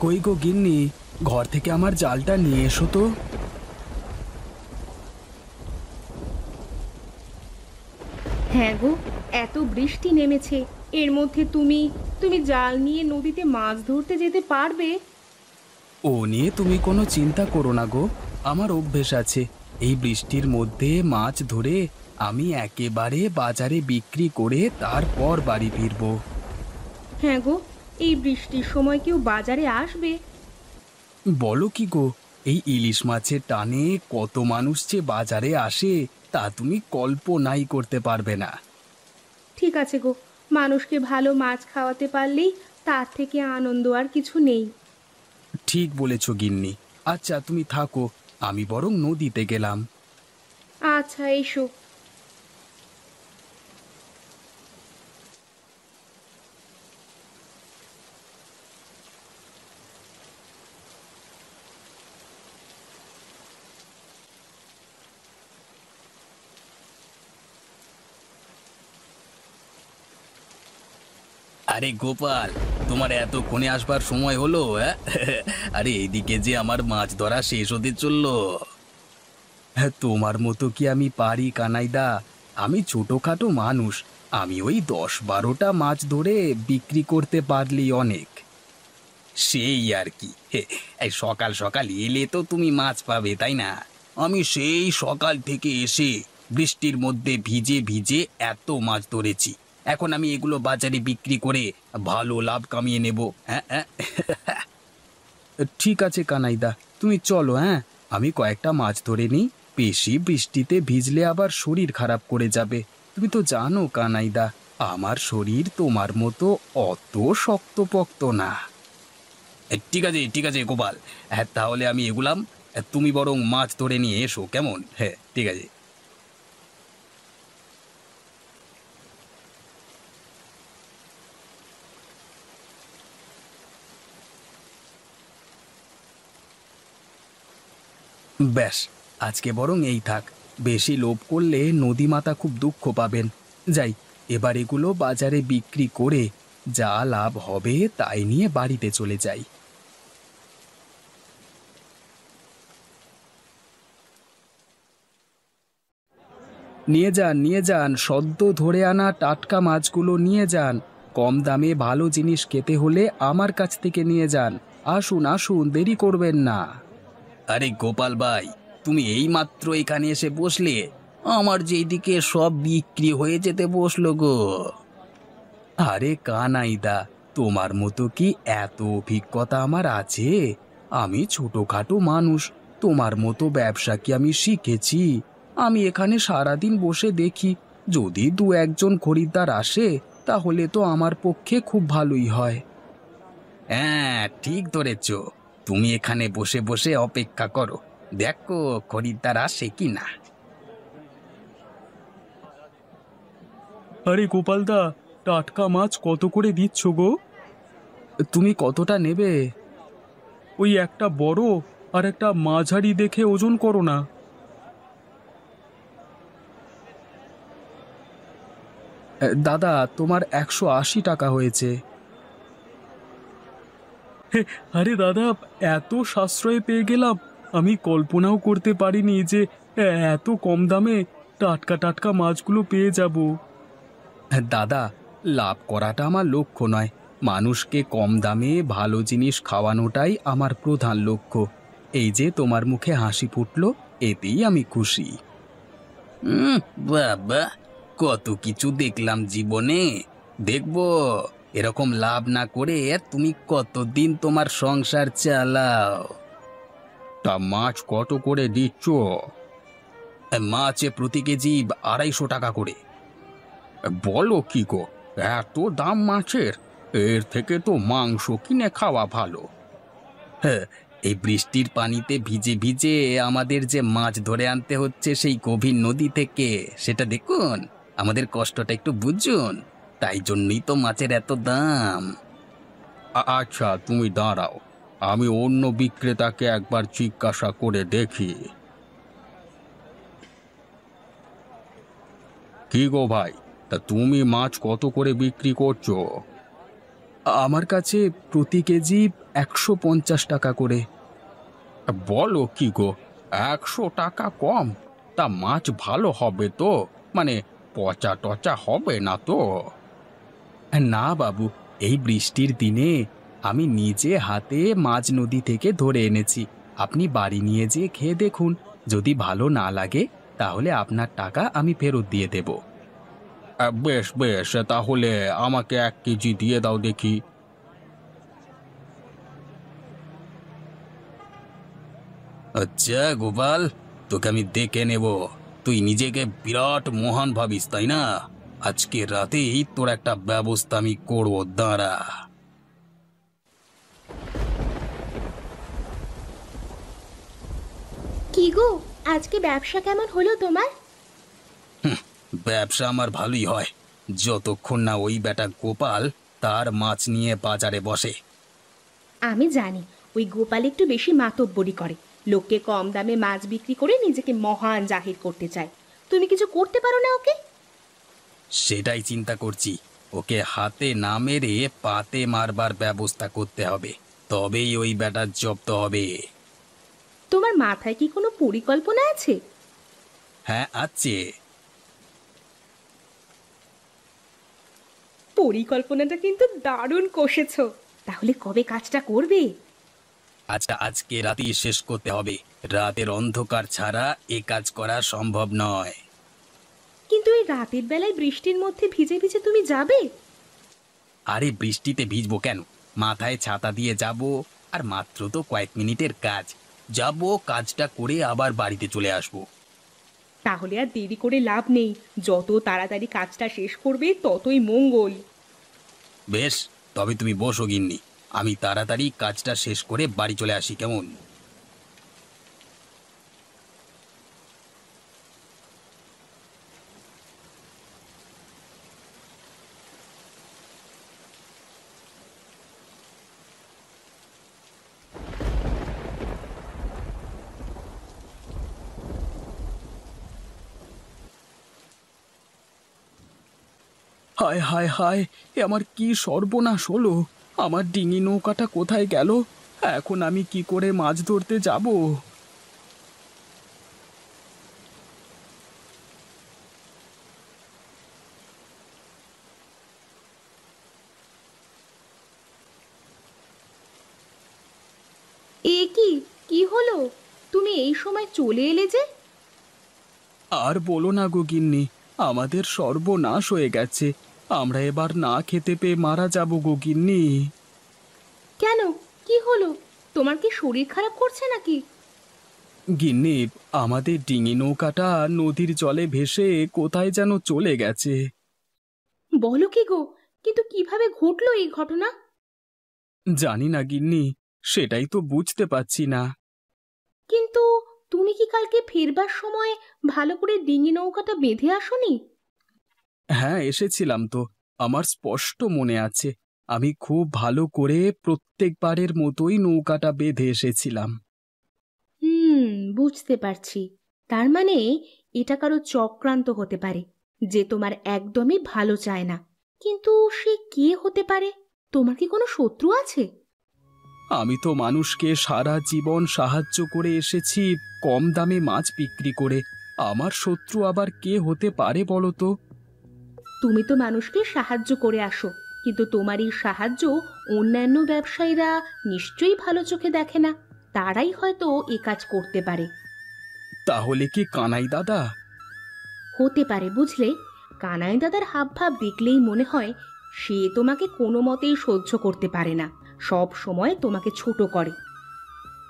কই গো গিন্নি, ঘর থেকে আমার জালটা নিয়ে এসো তো। হ্যাঁ গো, এত বৃষ্টি নেমেছে, এর মধ্যে তুমি তুমি জাল নিয়ে নদীতে মাছ ধরতে যেতে পারবে? ও নিয়ে তুমি কোনো চিন্তা করো না গো। আমার অভ্যেস আছে, এই বৃষ্টির মধ্যে মাছ ধরে আমি একেবারে বাজারে বিক্রি করে তারপর বাড়ি ফিরবো। হ্যাঁ গো, এই বৃষ্টির সময় কেউ বাজারে আসবে? বলো কি গো, এই ইলিশ মাছের টানে কত মানুষ যে বাজারে আসে তা তুমি কল্পনাই করতে পারবে না। ঠিক আছে গো, মানুষকে ভালো মাছ খাওয়াতে পারলেই তার থেকে আনন্দ আর কিছু নেই। ঠিক বলেছ গিন্নি। আচ্ছা তুমি থাকো, আমি বরং নদীতে গেলাম। আচ্ছা, এসো। আরে গোপাল, তোমার এতক্ষণে আসবার সময় হলো? আরে এইদিকে যে আমার মাছ ধরা শেষ হতে চললো। হ্যাঁ, তোমার মতো কি আমি পারি কানাইদা? আমি ছোটখাটো মানুষ, আমি ওই 10-12টা মাছ ধরে বিক্রি করতে পারলেই অনেক। সেই আর কি। এই সকাল সকাল এলে তো তুমি মাছ পাবে, তাই না? আমি সেই সকাল থেকে এসে বৃষ্টির মধ্যে ভিজে ভিজে এত মাছ ধরেছি। এখন আমি এগুলো বাজারে বিক্রি করে ভালো লাভ কামিয়ে নেব। হ্যাঁ হ্যাঁ। ঠিক আছে কানাইদা, তুমি চলো। হ্যাঁ, আমি কয়েকটা মাছ ধরে নিই। বেশি বৃষ্টিতে ভিজলে আবার শরীর খারাপ করে যাবে। তুমি তো জানো কানাইদা, আমার শরীর তোমার মতো অত শক্তপোক্ত না। ঠিক আছে ঠিক আছে গোপাল। হ্যাঁ, তাহলে আমি এগুলাম। তুমি বরং মাছ ধরে নিয়ে এসো, কেমন? হ্যাঁ, ঠিক আছে। ব্যাস, আজকে বরং এই থাক। বেশি লোভ করলে নদীমাতা খুব দুঃখ পাবেন। যাই, এবার এগুলো বাজারে বিক্রি করে যা লাভ হবে তাই নিয়ে বাড়িতে চলে যাই। নিয়ে যান নিয়ে যান, সদ্য ধরে আনা টাটকা মাছগুলো নিয়ে যান। কম দামে ভালো জিনিস খেতে হলে আমার কাছ থেকে নিয়ে যান। আসুন আসুন, দেরি করবেন না। আরে গোপাল ভাই, তুমি এই মাত্র এখানে এসে বসলে, আমার যেদিকে সব বিক্রি হয়ে যেতে বসলো গো। আরে কানাইদা, তোমার মতো কি এত অভিজ্ঞতা আমার আছে? আমি ছোটখাটো মানুষ, তোমার মতো ব্যবসা কি আমি শিখেছি? আমি এখানে সারাদিন বসে দেখি, যদি 2-1 জন খরিদ্দার আসে তাহলে তো আমার পক্ষে খুব ভালোই হয়। হ্যাঁ, ঠিক ধরেছ। তুমি এখানে বসে বসে অপেক্ষা করো, দেখো খরিদ্দার আসে কি না। আরে গোপালদা, টাটকা মাছ কত করে দিচ্ছ গো? তুমি কতটা নেবে? ওই একটা বড় আর একটা মাঝারি দেখে ওজন করো না। দাদা, তোমার 180 টাকা হয়েছে। আরে দাদা, এত সাশ্রয়ে পেয়ে গেলাম। আমি কল্পনাও করতে পারিনি যে এত কম দামে টাটকা টাটকা মাছগুলো পেয়ে যাব। দাদা, লাভ করাটা আমার লক্ষ্য নয়, মানুষকে কম দামে ভালো জিনিস খাওয়ানোটাই আমার প্রধান লক্ষ্য। এই যে তোমার মুখে হাসি ফুটলো, এতেই আমি খুশি। বাবা, কত কিছু দেখলাম জীবনে, দেখবো এরকম লাভ না করে তুমি কতদিন তোমার সংসার চালাও। তা মাছ কত করে দিচ্ছ? মাছে প্রতি কেজি 250 টাকা করে। বলো কি গো, এত দাম মাছের? এর থেকে তো মাংস কিনে খাওয়া ভালো। হ্যাঁ, এই বৃষ্টির পানিতে ভিজে ভিজে আমাদের যে মাছ ধরে আনতে হচ্ছে সেই গভীর নদী থেকে, সেটা দেখুন। আমাদের কষ্টটা একটু বুঝুন, তাই জন্যই তো মাছের এত দাম। আচ্ছা তুমি দাঁড়াও, আমি অন্য বিক্রেতাকে একবার জিজ্ঞাসা করে দেখি। কি গো ভাই, তা তুমি মাছ কত করে বিক্রি করছো? আমার কাছে প্রতি কেজি 150 টাকা করে। বলো কি গো, 100 টাকা কম? তা মাছ ভালো হবে তো? মানে পচা টচা হবে না তো? না বাবু, এই বৃষ্টির দিনে আমি নিজে হাতে মাছ নদী থেকে ধরে এনেছি। আপনি বাড়ি নিয়ে যেয়ে খেয়ে দেখুন, যদি ভালো না লাগে তাহলে আপনার টাকা আমি ফেরত দিয়ে দেব। বেশ বেশ, তাহলে আমাকে 1 কেজি দিয়ে দাও দেখি। আচ্ছা গোপাল, তোকে আমি দেখে নেব। তুই নিজেকে বিরাট মহান ভাবিস তাই না? আজকে রাতেই তোর একটা ব্যবস্থা আমি করব, দাঁড়া। কি গো, আজকে ব্যবসা কেমন হলো তোমার? ব্যবসা আমার ভালোই হয়, যতক্ষণ না ওই বেটা গোপাল তার মাছ নিয়ে বাজারে বসে। আমি জানি ওই গোপাল একটু বেশি মাতব্বরি করে, লোককে কম দামে মাছ বিক্রি করে নিজেকে মহান জাহির করতে চায়। তুমি কিছু করতে পারো না ওকে? সেটাই চিন্তা করছি, ওকে হাতে না মেরে পাতে মারবার ব্যবস্থা করতে হবে, তবেই ওই বেটা জব্দ হবে। তোমার মাথায় কি কোনো পরিকল্পনা আছে? হ্যাঁ আছে। পরিকল্পনাটা কিন্তু দারুণ কষেছো। তাহলে কবে কাজটা করবে? আচ্ছা, আজকে রাতেই শেষ করতে হবে। রাতের অন্ধকার ছাড়া এ কাজ করা সম্ভব নয়। কিন্তু এই রাতের বেলায় বৃষ্টির মধ্যে ভিজে ভিজে তুমি যাবে? আরে বৃষ্টিতে ভিজবো কেন, মাথায় ছাতা দিয়ে যাব। আর মাত্র তো কয়েক মিনিটের কাজ, যাব কাজটা করে আবার বাড়িতে চলে আসবো। তাহলে আর দেরি করে লাভ নেই, যত তাড়াতাড়ি কাজটা শেষ করবে ততই মঙ্গল। বেশ, তবে তুমি বসো গিন্নি, আমি তাড়াতাড়ি কাজটা শেষ করে বাড়ি চলে আসি, কেমন? হায় হায় হায়, এ আমার কি সর্বনাশ হলো! আমার ডিঙি নৌকাটা কোথায় গেল? এখন আমি কি করে মাছ ধরতে যাব? এ কি, কি হলো? তুমি এই সময় চলে এলে যে? আর বলো না গো গিন্নি, আমাদের সর্বনাশ হয়ে গেছে। আমরা এবার না খেতে পেয়ে মারা যাব গো গিন্নি। কেন, কি হলো? তোমার কি শরীর খারাপ করছে নাকি? গিন্নি, আমাদের ডিঙি নৌকাটা নদীর জলে ভেসে কোথায় যেন চলে গেছে। বলো কি গো, কিন্তু কিভাবে ঘটলো এই ঘটনা? জানি না গিন্নি, সেটাই তো বুঝতে পারছি না। কিন্তু তুমি কি কালকে ফেরবার সময় ভালো করে ডিঙি নৌকাটা বেঁধে আসোনি? হ্যাঁ, এসেছিলাম তো, আমার স্পষ্ট মনে আছে। আমি খুব ভালো করে প্রত্যেকবারের মতোই নৌকাটা বেঁধে এসেছিলাম। হুম, বুঝতে পারছি। তার মানে এটা কারো চক্রান্ত হতে পারে, যে তোমার একদমই ভালো চায় না। কিন্তু সে কে হতে পারে? তোমার কি কোনো শত্রু আছে? আমি তো মানুষকে সারা জীবন সাহায্য করে এসেছি, কম দামে মাছ বিক্রি করে। আমার শত্রু আবার কে হতে পারে বলো তো? তুমি তো মানুষকে সাহায্য করে আসো, কিন্তু তোমার এই সাহায্য অন্যান্য ব্যবসায়ীরা নিশ্চয়ই ভালো চোখে দেখে না। তারাই হয়তো এ কাজ করতে পারে। তাহলে কি কানাই দাদা? হতে পারে, বুঝলে। কানাই দাদার হাবভাব দেখলেই মনে হয় সে তোমাকে কোনো মতেই সহ্য করতে পারে না, সব সময় তোমাকে ছোট করে।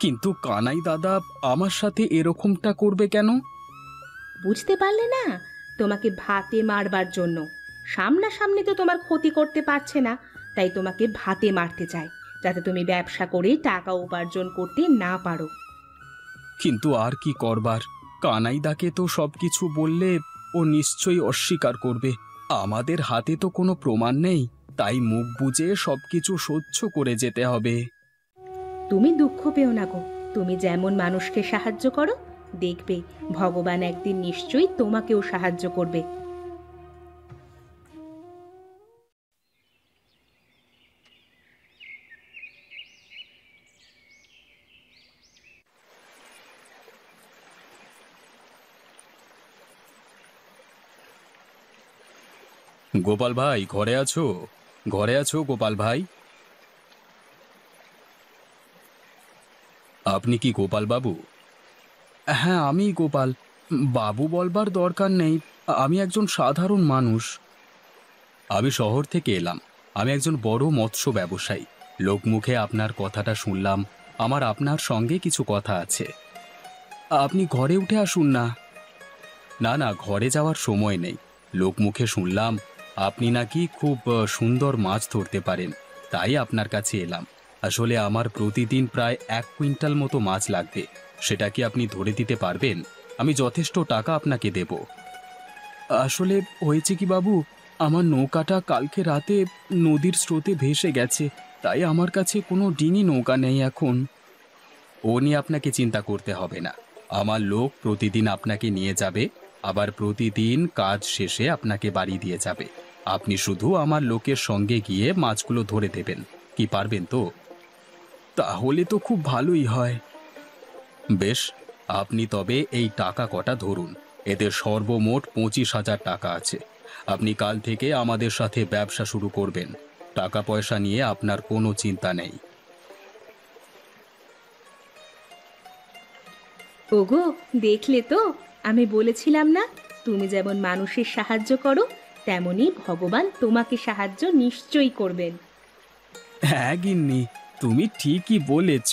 কিন্তু কানাই দাদা আমার সাথে এরকমটা করবে কেন? বুঝতে পারলে না? তোমাকে ভাতে মারবার জন্য। সামনাসামনি তো তোমার ক্ষতি করতে পারছে না, তাই তোমাকে ভাতে মারতে চায়, যাতে তুমি ব্যবসা করে টাকা উপার্জন করতে না পারো। কিন্তু আর কি করবার, কানাইদাকে তো সবকিছু বললে ও নিশ্চয়ই অস্বীকার করবে। আমাদের হাতে তো কোনো প্রমাণ নেই, তাই মুখ বুজে সবকিছু সহ্য করে যেতে হবে। তুমি দুঃখ পেও না গো, তুমি যেমন মানুষকে সাহায্য করো, দেখবে ভগবান একদিন নিশ্চয়ই তোমাকেও সাহায্য করবে। গোপাল ভাই ঘরে আছো? ঘরে আছো গোপাল ভাই? আপনি কি গোপাল বাবু? হ্যাঁ, আমি গোপাল। বাবু বলবার দরকার নেই, আমি একজন সাধারণ মানুষ। আমি শহর থেকে এলাম। আমি একজন বড় মৎস্য ব্যবসায়ী। লোকমুখে আপনার কথাটা শুনলাম। আমার আপনার সঙ্গে কিছু কথা আছে। আপনি ঘরে উঠে আসুন না। না না, ঘরে যাওয়ার সময় নেই। লোকমুখে শুনলাম আপনি নাকি খুব সুন্দর মাছ ধরতে পারেন, তাই আপনার কাছে এলাম। আসলে আমার প্রতিদিন প্রায় 1 কুইন্টাল মতো মাছ লাগবে। সেটা কি আপনি ধরে দিতে পারবেন? আমি যথেষ্ট টাকা আপনাকে দেব। আসলে হয়েছে কি বাবু, আমার নৌকাটা কালকে রাতে নদীর স্রোতে ভেসে গেছে, তাই আমার কাছে কোনো ডিঙি নৌকা নেই এখন। ও নিয়ে আপনাকে চিন্তা করতে হবে না। আমার লোক প্রতিদিন আপনাকে নিয়ে যাবে, আবার প্রতিদিন কাজ শেষে আপনাকে বাড়ি দিয়ে যাবে। আপনি শুধু আমার লোকের সঙ্গে গিয়ে মাছগুলো ধরে দেবেন। কি পারবেন তো? তাহলে তো খুব ভালোই হয়। বেশ, আপনি তবে এই টাকা কটা ধরুন। এতে সর্বমোট 25,000 টাকা আছে। আপনি কাল থেকে আমাদের সাথে ব্যবসা শুরু করবেন। টাকা পয়সা নিয়ে আপনার কোনো চিন্তা নেই। ওগো, দেখলে তো, আমি বলেছিলাম না, তুমি যেমন মানুষের সাহায্য করো, তেমনি ভগবান তোমাকে সাহায্য নিশ্চয়ই করবেন। হ্যাঁ গিন্নি, তুমি ঠিকই বলেছ।